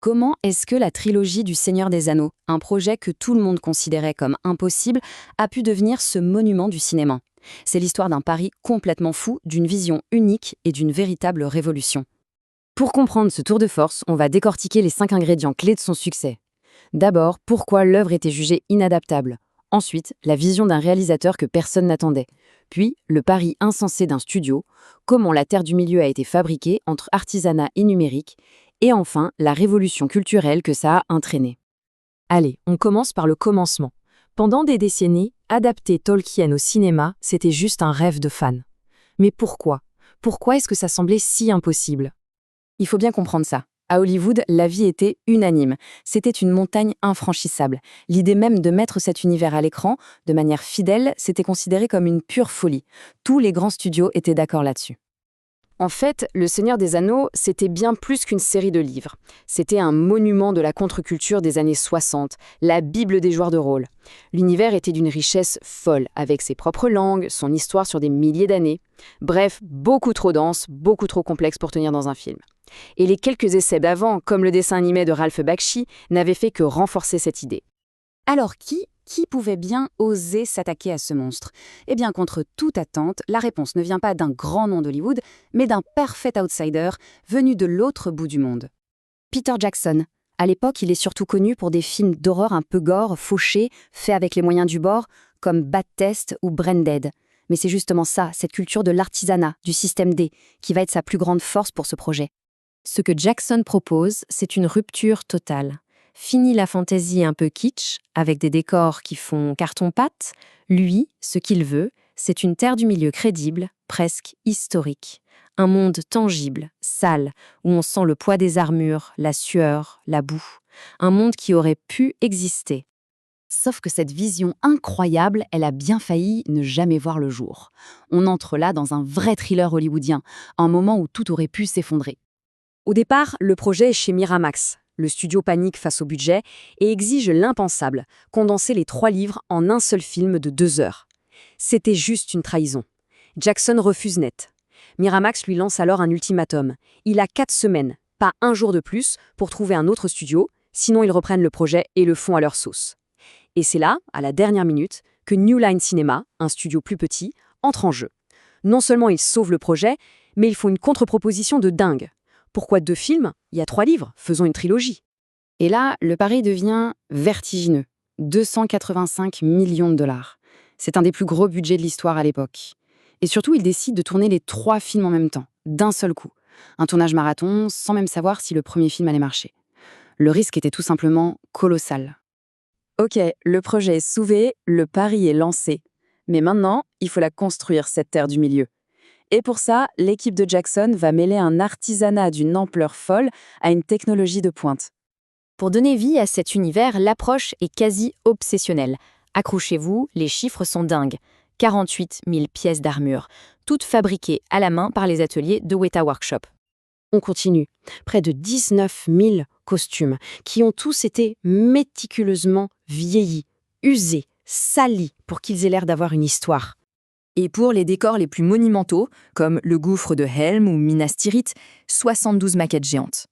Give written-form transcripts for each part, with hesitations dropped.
Comment est-ce que la trilogie du Seigneur des Anneaux, un projet que tout le monde considérait comme impossible, a pu devenir ce monument du cinéma? C'est l'histoire d'un pari complètement fou, d'une vision unique et d'une véritable révolution. Pour comprendre ce tour de force, on va décortiquer les 5 ingrédients clés de son succès. D'abord, pourquoi l'œuvre était jugée inadaptable. Ensuite, la vision d'un réalisateur que personne n'attendait. Puis, le pari insensé d'un studio, comment la Terre du Milieu a été fabriquée entre artisanat et numérique. Et enfin, la révolution culturelle que ça a entraînée. Allez, on commence par le commencement. Pendant des décennies, adapter Tolkien au cinéma, c'était juste un rêve de fan. Mais pourquoi? Pourquoi est-ce que ça semblait si impossible? Il faut bien comprendre ça. À Hollywood, l'avis était unanime. C'était une montagne infranchissable. L'idée même de mettre cet univers à l'écran, de manière fidèle, c'était considéré comme une pure folie. Tous les grands studios étaient d'accord là-dessus. En fait, Le Seigneur des Anneaux, c'était bien plus qu'une série de livres. C'était un monument de la contre-culture des années 60, la Bible des joueurs de rôle. L'univers était d'une richesse folle, avec ses propres langues, son histoire sur des milliers d'années. Bref, beaucoup trop dense, beaucoup trop complexe pour tenir dans un film. Et les quelques essais d'avant, comme le dessin animé de Ralph Bakshi, n'avaient fait que renforcer cette idée. Alors qui pouvait bien oser s'attaquer à ce monstre? Eh bien, contre toute attente, la réponse ne vient pas d'un grand nom d'Hollywood, mais d'un parfait outsider venu de l'autre bout du monde. Peter Jackson. À l'époque, il est surtout connu pour des films d'horreur un peu gore, fauchés, faits avec les moyens du bord, comme Bad Test ou Brain Dead. Mais c'est justement ça, cette culture de l'artisanat, du système D, qui va être sa plus grande force pour ce projet. Ce que Jackson propose, c'est une rupture totale. Fini la fantaisie un peu kitsch, avec des décors qui font carton-pâte. Lui, ce qu'il veut, c'est une terre du milieu crédible, presque historique. Un monde tangible, sale, où on sent le poids des armures, la sueur, la boue. Un monde qui aurait pu exister. Sauf que cette vision incroyable, elle a bien failli ne jamais voir le jour. On entre là dans un vrai thriller hollywoodien, un moment où tout aurait pu s'effondrer. Au départ, le projet est chez Miramax. Le studio panique face au budget et exige l'impensable, condenser les 3 livres en un seul film de 2 heures. C'était juste une trahison. Jackson refuse net. Miramax lui lance alors un ultimatum. Il a 4 semaines, pas un jour de plus, pour trouver un autre studio, sinon ils reprennent le projet et le font à leur sauce. Et c'est là, à la dernière minute, que New Line Cinema, un studio plus petit, entre en jeu. Non seulement ils sauvent le projet, mais ils font une contre-proposition de dingue. Pourquoi 2 films? Il y a 3 livres, faisons une trilogie. Et là, le pari devient vertigineux. 285 millions de dollars. C'est un des plus gros budgets de l'histoire à l'époque. Et surtout, ils décident de tourner les 3 films en même temps, d'un seul coup. Un tournage marathon, sans même savoir si le premier film allait marcher. Le risque était tout simplement colossal. Ok, le projet est souvé, le pari est lancé. Mais maintenant, il faut la construire, cette terre du milieu. Et pour ça, l'équipe de Jackson va mêler un artisanat d'une ampleur folle à une technologie de pointe. Pour donner vie à cet univers, l'approche est quasi obsessionnelle. Accrochez-vous, les chiffres sont dingues. 48 000 pièces d'armure, toutes fabriquées à la main par les ateliers de Weta Workshop. On continue. Près de 19 000 costumes, qui ont tous été méticuleusement vieillis, usés, salis, pour qu'ils aient l'air d'avoir une histoire. Et pour les décors les plus monumentaux, comme le gouffre de Helm ou Minas Tirith, 72 maquettes géantes.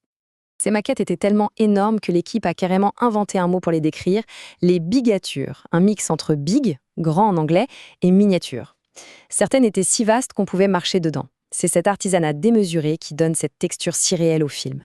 Ces maquettes étaient tellement énormes que l'équipe a carrément inventé un mot pour les décrire, les bigatures, un mix entre big, grand en anglais, et miniature. Certaines étaient si vastes qu'on pouvait marcher dedans. C'est cet artisanat démesuré qui donne cette texture si réelle au film.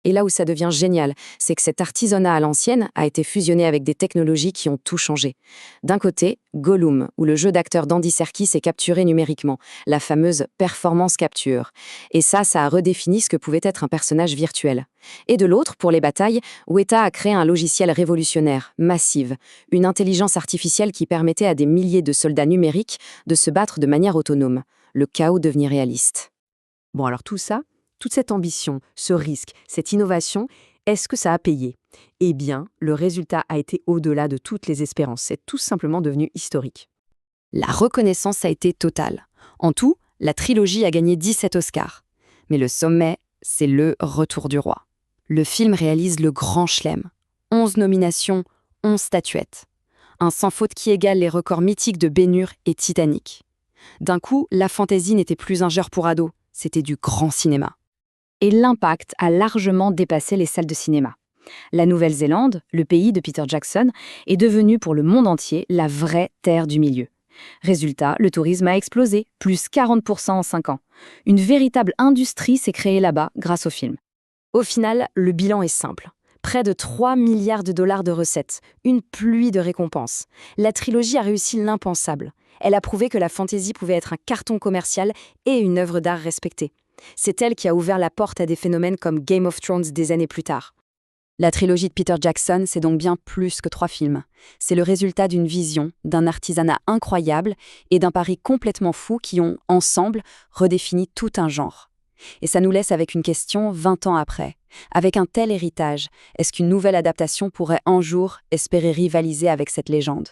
Et là où ça devient génial, c'est que cet artisanat à l'ancienne a été fusionné avec des technologies qui ont tout changé. D'un côté, Gollum, où le jeu d'acteur d'Andy Serkis est capturé numériquement, la fameuse performance capture. Et ça a redéfini ce que pouvait être un personnage virtuel. Et de l'autre, pour les batailles, Weta a créé un logiciel révolutionnaire, Massive, une intelligence artificielle qui permettait à des milliers de soldats numériques de se battre de manière autonome. Le chaos devenait réaliste. Bon, alors tout ça, toute cette ambition, ce risque, cette innovation, est-ce que ça a payé? Eh bien, le résultat a été au-delà de toutes les espérances. C'est tout simplement devenu historique. La reconnaissance a été totale. En tout, la trilogie a gagné 17 Oscars. Mais le sommet, c'est le retour du roi. Le film réalise le grand chelem. 11 nominations, 11 statuettes. Un sans faute qui égale les records mythiques de Ben-Hur et Titanic. D'un coup, la fantaisie n'était plus un genre pour ados, c'était du grand cinéma. Et l'impact a largement dépassé les salles de cinéma. La Nouvelle-Zélande, le pays de Peter Jackson, est devenu pour le monde entier la vraie terre du milieu. Résultat, le tourisme a explosé, plus 40% en 5 ans. Une véritable industrie s'est créée là-bas grâce au film. Au final, le bilan est simple. Près de 3 milliards de dollars de recettes, une pluie de récompenses. La trilogie a réussi l'impensable. Elle a prouvé que la fantasy pouvait être un carton commercial et une œuvre d'art respectée. C'est elle qui a ouvert la porte à des phénomènes comme Game of Thrones des années plus tard. La trilogie de Peter Jackson, c'est donc bien plus que 3 films. C'est le résultat d'une vision, d'un artisanat incroyable et d'un pari complètement fou qui ont, ensemble, redéfini tout un genre. Et ça nous laisse avec une question 20 ans après. Avec un tel héritage, est-ce qu'une nouvelle adaptation pourrait un jour espérer rivaliser avec cette légende ?